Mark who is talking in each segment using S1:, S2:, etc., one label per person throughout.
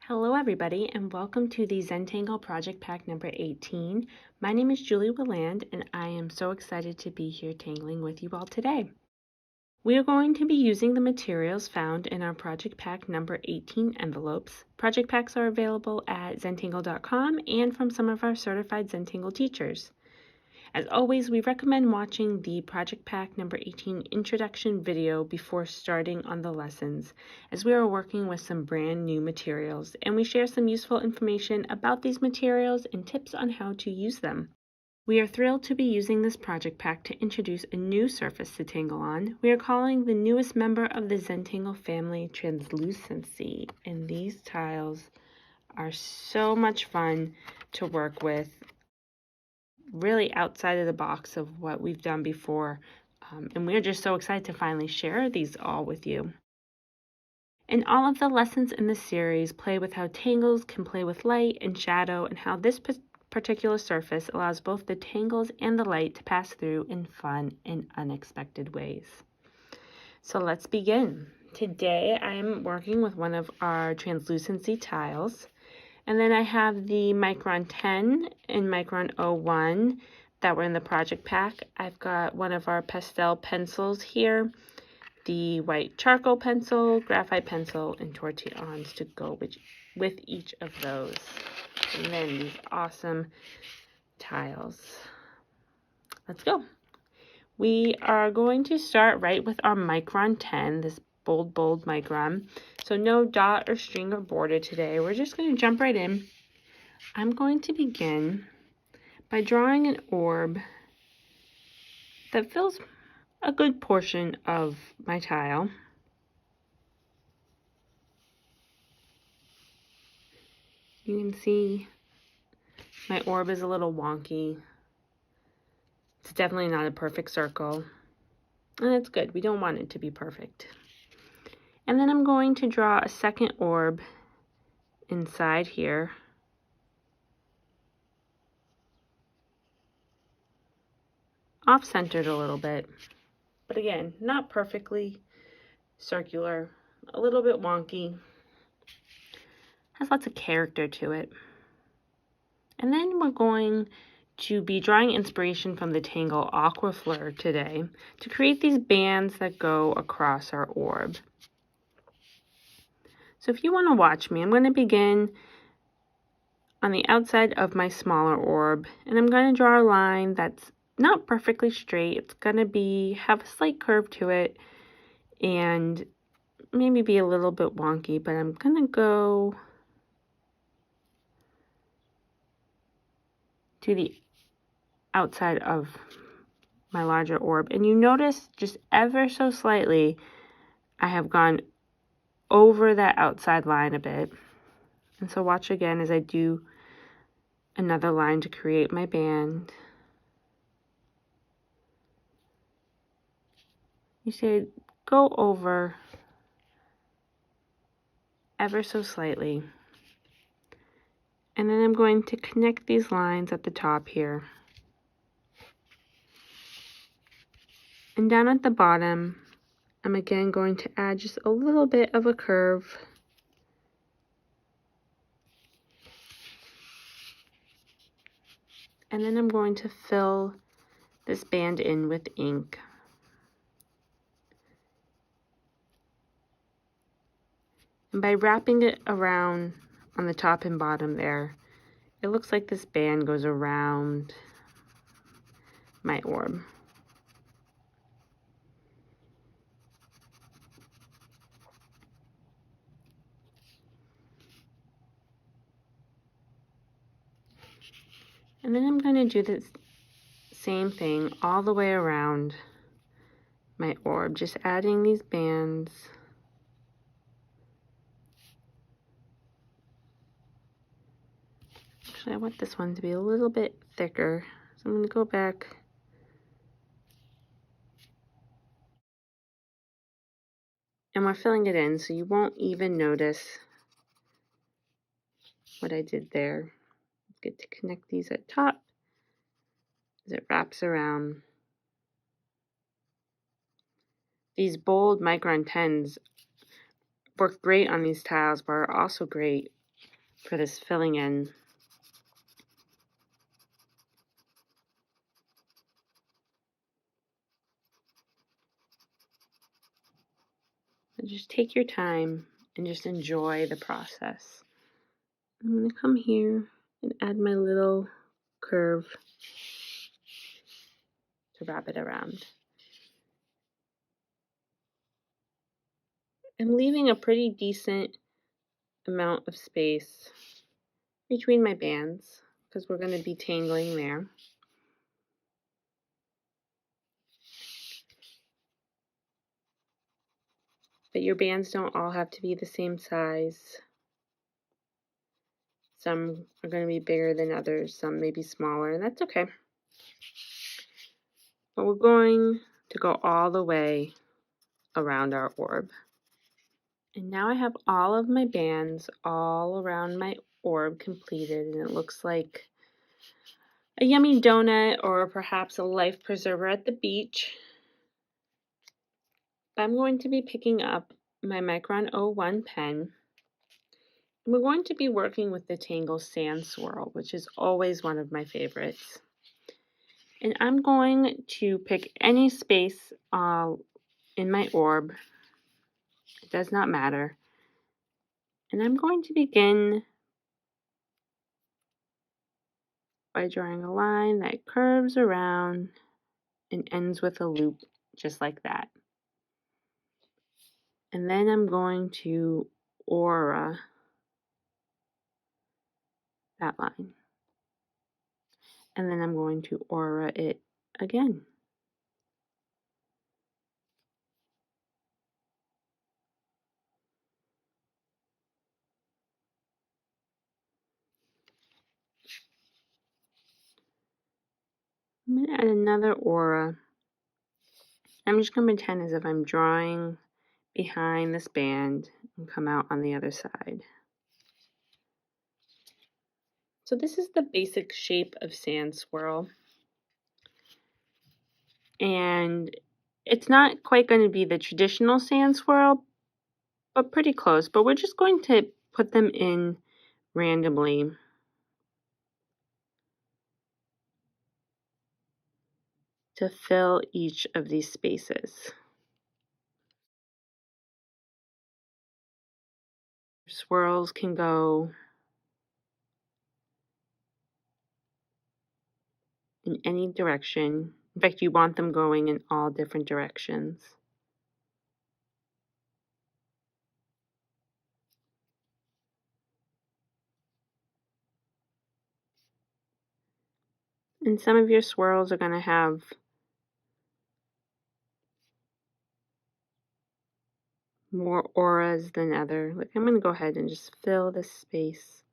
S1: Hello everybody and welcome to the Zentangle Project Pack No.18. My name is Julie Willand and I am so excited to be here tangling with you all today. We are going to be using the materials found in our Project Pack No.18 envelopes. Project Packs are available at Zentangle.com and from some of our certified Zentangle teachers. As always, we recommend watching the Project Pack No.18 introduction video before starting on the lessons, as we are working with some brand new materials, and we share some useful information about these materials and tips on how to use them. We are thrilled to be using this project pack to introduce a new surface to tangle on. We are calling the newest member of the Zentangle family Translucency, and these tiles are so much fun to work with. Really outside of the box of what we've done before, and we're just so excited to finally share these all with you. In all of the lessons in this series, play with how tangles can play with light and shadow, and how this particular surface allows both the tangles and the light to pass through in fun and unexpected ways. So let's begin. Today I am working with one of our translucency tiles. And then I have the Micron 10 and Micron 01 that were in the project pack. I've got one of our pastel pencils here, the white charcoal pencil, graphite pencil, and tortillons to go with each of those. And then these awesome tiles. Let's go. We are going to start right with our Micron 10, this bold Micron. So no dot or string or border today. We're just going to jump right in. I'm going to begin by drawing an orb that fills a good portion of my tile. You can see my orb is a little wonky. It's definitely not a perfect circle. And that's good. We don't want it to be perfect. And then I'm going to draw a second orb inside here. Off-centered a little bit, but again, not perfectly circular, a little bit wonky. Has lots of character to it. And then we're going to be drawing inspiration from the Tangle Aqua Fleur today to create these bands that go across our orb. So if you want to watch me, I'm going to begin on the outside of my smaller orb, and I'm going to draw a line that's not perfectly straight. It's going to have a slight curve to it and maybe be a little bit wonky, but I'm going to go to the outside of my larger orb. And you notice just ever so slightly, I have gone over that outside line a bit. And so watch again as I do another line to create my band. You see, go over ever so slightly. And then I'm going to connect these lines at the top here. And down at the bottom, I'm again going to add just a little bit of a curve. And then I'm going to fill this band in with ink. And by wrapping it around on the top and bottom there, it looks like this band goes around my orb. And then I'm going to do the same thing all the way around my orb, just adding these bands. Actually, I want this one to be a little bit thicker, so I'm going to go back and we're filling it in, so you won't even notice what I did there. It's good to connect these at top as it wraps around. These bold Micron 10s work great on these tiles, but are also great for this filling in. Just take your time and just enjoy the process. I'm going to come here and add my little curve to wrap it around. I'm leaving a pretty decent amount of space between my bands because we're going to be tangling there. But your bands don't all have to be the same size. Some are going to be bigger than others, some may be smaller, and that's okay. But we're going to go all the way around our orb. And now I have all of my bands all around my orb completed, and it looks like a yummy donut or perhaps a life preserver at the beach. I'm going to be picking up my Micron 01 pen. And we're going to be working with the Tangle Sand Swirl, which is always one of my favorites. And I'm going to pick any space in my orb. It does not matter. And I'm going to begin by drawing a line that curves around and ends with a loop, just like that. And then I'm going to aura that line. And then I'm going to aura it again. I'm going to add another aura. I'm just going to pretend as if I'm drawing behind this band and come out on the other side. So this is the basic shape of Sand Swirl. And it's not quite going to be the traditional Sand Swirl, but pretty close. But we're just going to put them in randomly. To fill each of these spaces. Swirls can go in any direction. In fact, you want them going in all different directions. And some of your swirls are going to have more auras than other. Like, I'm going to go ahead and just fill this space.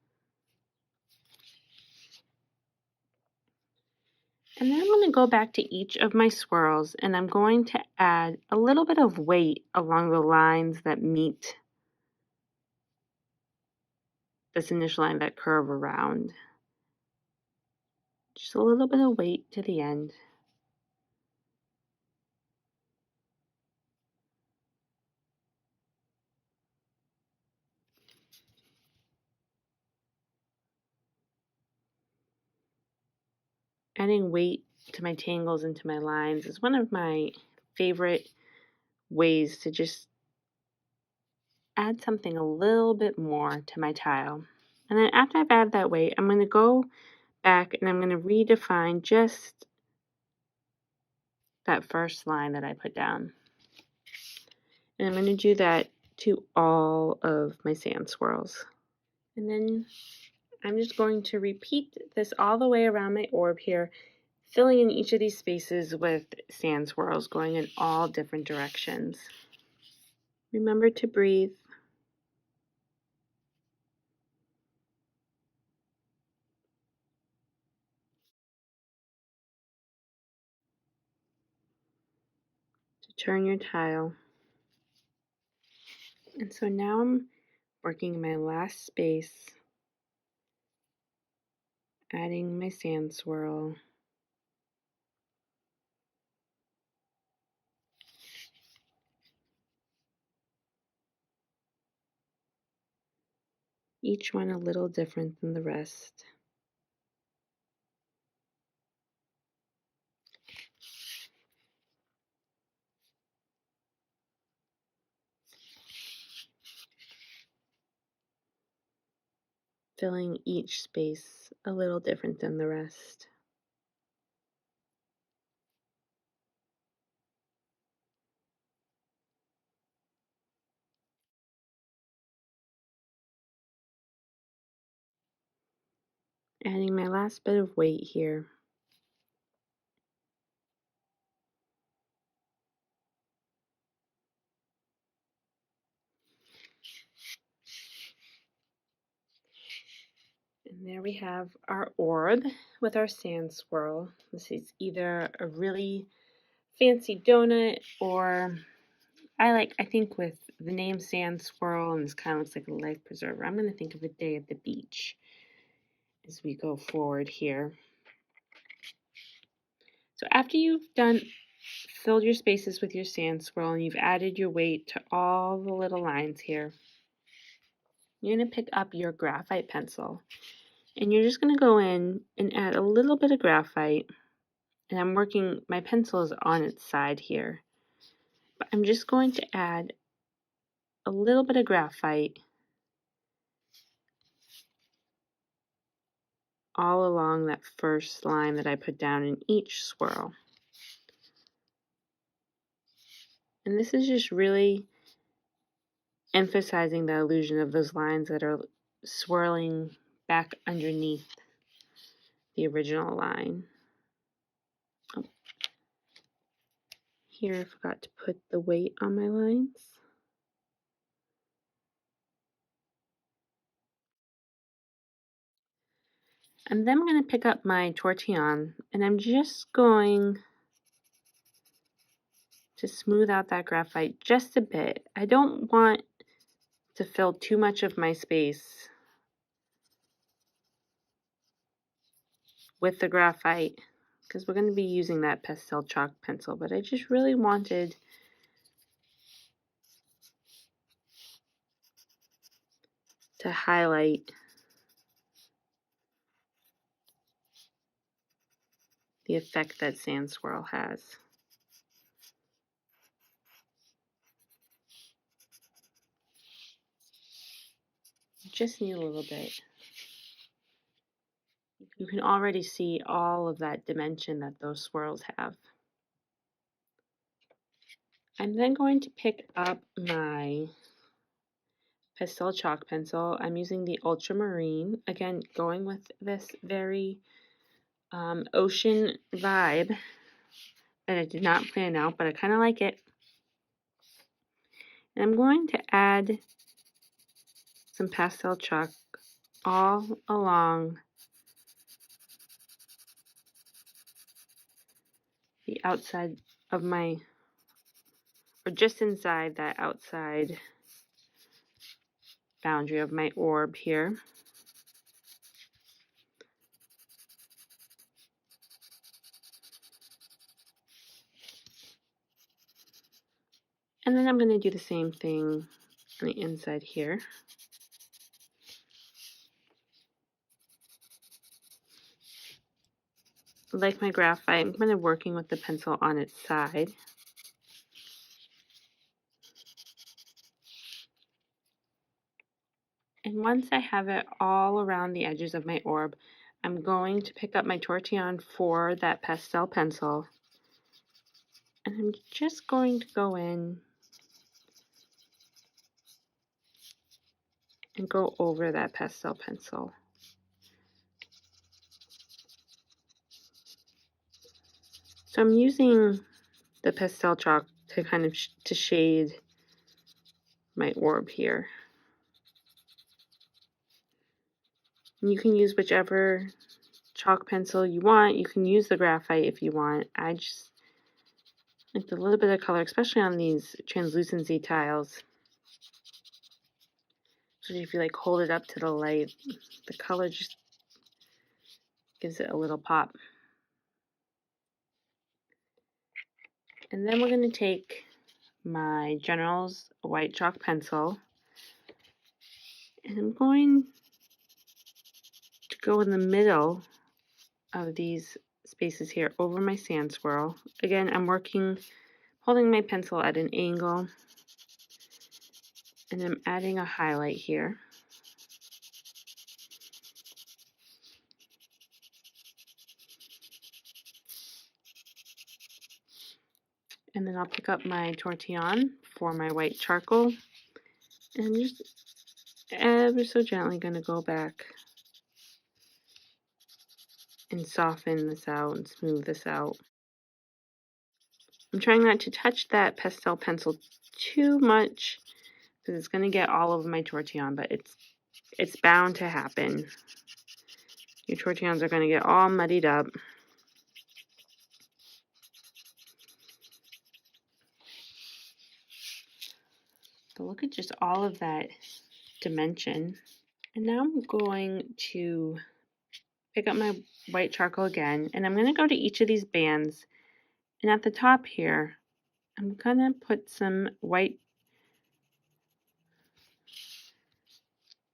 S1: And then I'm going to go back to each of my swirls and I'm going to add a little bit of weight along the lines that meet this initial line that curve around. Just a little bit of weight to the end. Adding weight to my tangles and to my lines is one of my favorite ways to just add something a little bit more to my tile. And then after I've added that weight, I'm going to go back and I'm going to redefine just that first line that I put down. And I'm going to do that to all of my sand swirls. And then I'm just going to repeat this all the way around my orb here, filling in each of these spaces with sand swirls going in all different directions. Remember to breathe. To turn your tile. And so now I'm working in my last space, adding my sand swirl. each one a little different than the rest. Filling each space a little different than the rest. Adding my last bit of weight here. And there we have our orb with our sand swirl. This is either a really fancy donut, or I think with the name sand swirl and this kind of looks like a life preserver, I'm going to think of a day at the beach as we go forward here. So after you've filled your spaces with your sand swirl and you've added your weight to all the little lines here, you're going to pick up your graphite pencil. And you're just going to go in and add a little bit of graphite. And my pencil is on its side here. But I'm just going to add a little bit of graphite all along that first line that I put down in each swirl. And this is just really emphasizing the illusion of those lines that are swirling back underneath the original line. Oh. Here I forgot to put the weight on my lines. And then I'm going to pick up my tortillon and I'm just going to smooth out that graphite just a bit. I don't want to fill too much of my space with the graphite because we're going to be using that pastel chalk pencil, but I just really wanted to highlight the effect that sand swirl has. Just need a little bit. You can already see all of that dimension that those swirls have. I'm then going to pick up my pastel chalk pencil. I'm using the Ultramarine, again going with this very ocean vibe that I did not plan out, but I kind of like it. And I'm going to add some pastel chalk all along the outside of my, or just inside that outside boundary of my orb here. And then I'm going to do the same thing on the inside here. Like my graphite, I'm kind of working with the pencil on its side. And once I have it all around the edges of my orb, I'm going to pick up my tortillon for that pastel pencil. And I'm just going to go in and go over that pastel pencil. So I'm using the pastel chalk to kind of to shade my orb here. And you can use whichever chalk pencil you want. You can use the graphite if you want. I just like a little bit of color, especially on these translucency tiles. So if you like hold it up to the light, the color just gives it a little pop. And then we're going to take my General's white chalk pencil And I'm going to go in the middle of these spaces here over my sand swirl. Again, I'm holding my pencil at an angle, and I'm adding a highlight here. And then I'll pick up my tortillon for my white charcoal, and I'm just ever so gently going to go back and soften this out and smooth this out. I'm trying not to touch that pastel pencil too much because it's going to get all over my tortillon, but it's bound to happen. Your tortillons are going to get all muddied up. So look at just all of that dimension. And now I'm going to pick up my white charcoal again, and I'm going to go to each of these bands. And at the top here, I'm going to put some white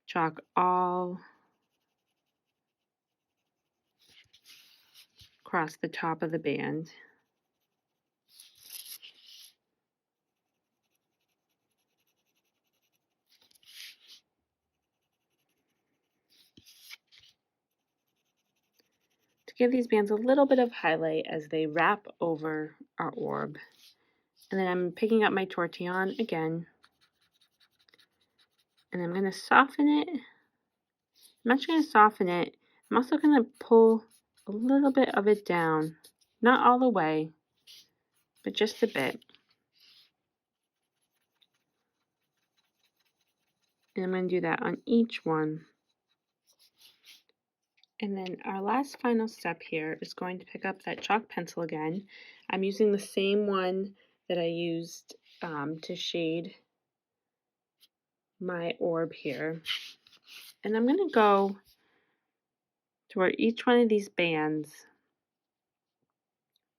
S1: chalk all across the top of the band. To give these bands a little bit of highlight as they wrap over our orb. And then I'm picking up my tortillon again, and I'm going to soften it. I'm not just going to soften it, I'm also going to pull a little bit of it down. Not all the way, but just a bit. And I'm going to do that on each one. And then our last final step here is going to pick up that chalk pencil again. I'm using the same one that I used to shade my orb here. And I'm going to go to where each one of these bands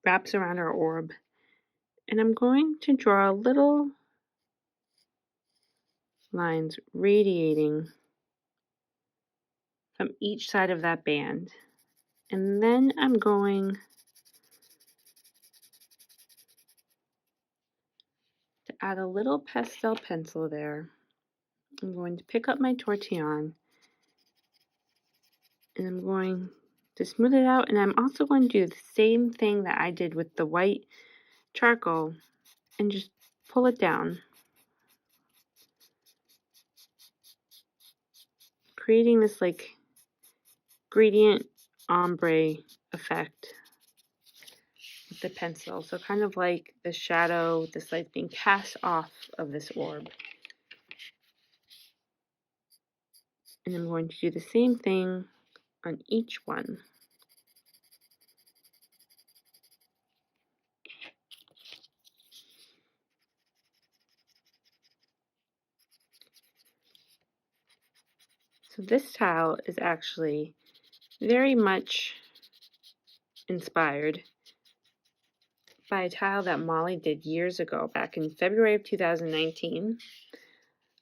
S1: wraps around our orb. And I'm going to draw little lines radiating from each side of that band. And then I'm going to add a little pastel pencil there. I'm going to pick up my tortillon, and I'm going to smooth it out, and I'm also going to do the same thing that I did with the white charcoal and just pull it down, creating this like gradient ombre effect with the pencil. So kind of like the shadow, this light being cast off of this orb. And I'm going to do the same thing on each one. So this tile is actually very much inspired by a tile that Molly did years ago, back in February of 2019.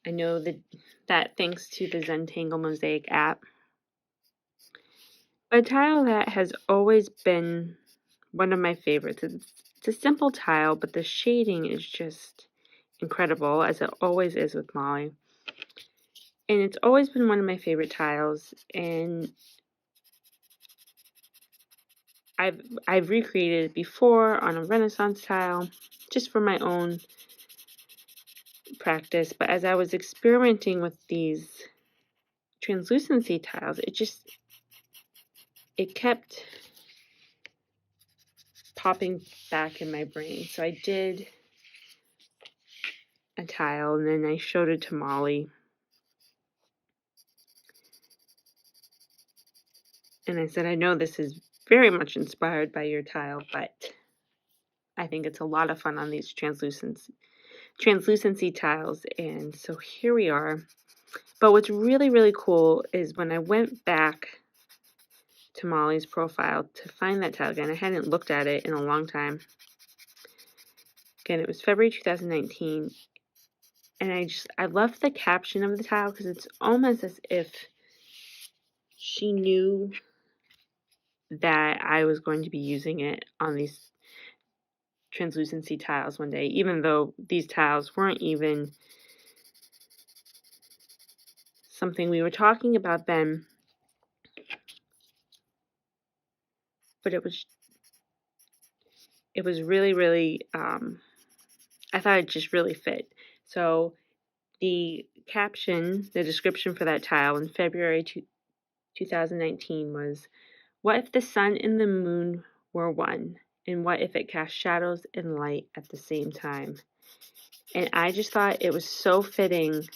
S1: I know that thanks to the Zentangle Mosaic app. A tile that has always been one of my favorites. It's a simple tile, but the shading is just incredible, as it always is with Molly. And it's always been one of my favorite tiles, and I've recreated it before on a Renaissance tile, just for my own practice. But as I was experimenting with these translucency tiles, it kept popping back in my brain. So I did a tile, and then I showed it to Molly. And I said, I know this is very much inspired by your tile, but I think it's a lot of fun on these translucency tiles. And so here we are. But what's really, really cool is when I went back to Molly's profile to find that tile again, I hadn't looked at it in a long time. Again, it was February 2019. And I love the caption of the tile because it's almost as if she knew that I was going to be using it on these translucency tiles one day, even though these tiles weren't even something we were talking about then. But it was really, really, I thought it just really fit. So the caption, the description for that tile in February 2019 was, "What if the sun and the moon were one? And what if it cast shadows and light at the same time?" And I just thought it was so fitting,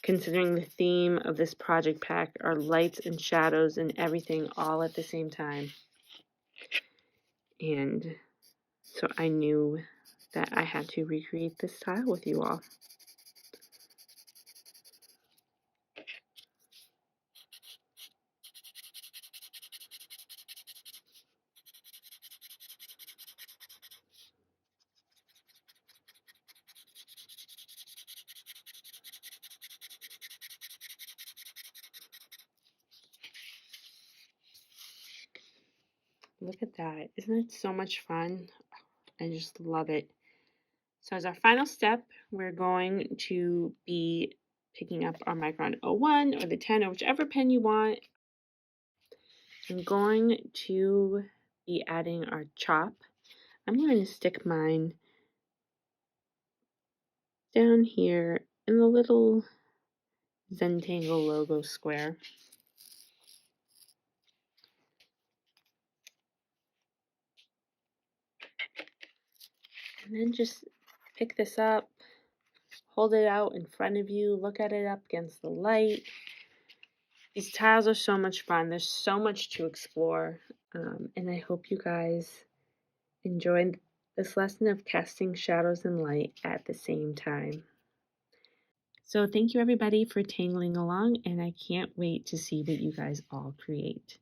S1: considering the theme of this project pack are lights and shadows and everything all at the same time. And so I knew that I had to recreate this tile with you all. Look at that. Isn't it so much fun? I just love it. So as our final step, we're going to be picking up our Micron 01 or the 10 or whichever pen you want. I'm going to be adding our chop. I'm going to stick mine down here in the little Zentangle logo square. And then just pick this up, hold it out in front of you, look at it up against the light. These tiles are so much fun. There's so much to explore. And I hope you guys enjoyed this lesson of casting shadows and light at the same time. So thank you everybody for tangling along, and I can't wait to see what you guys all create.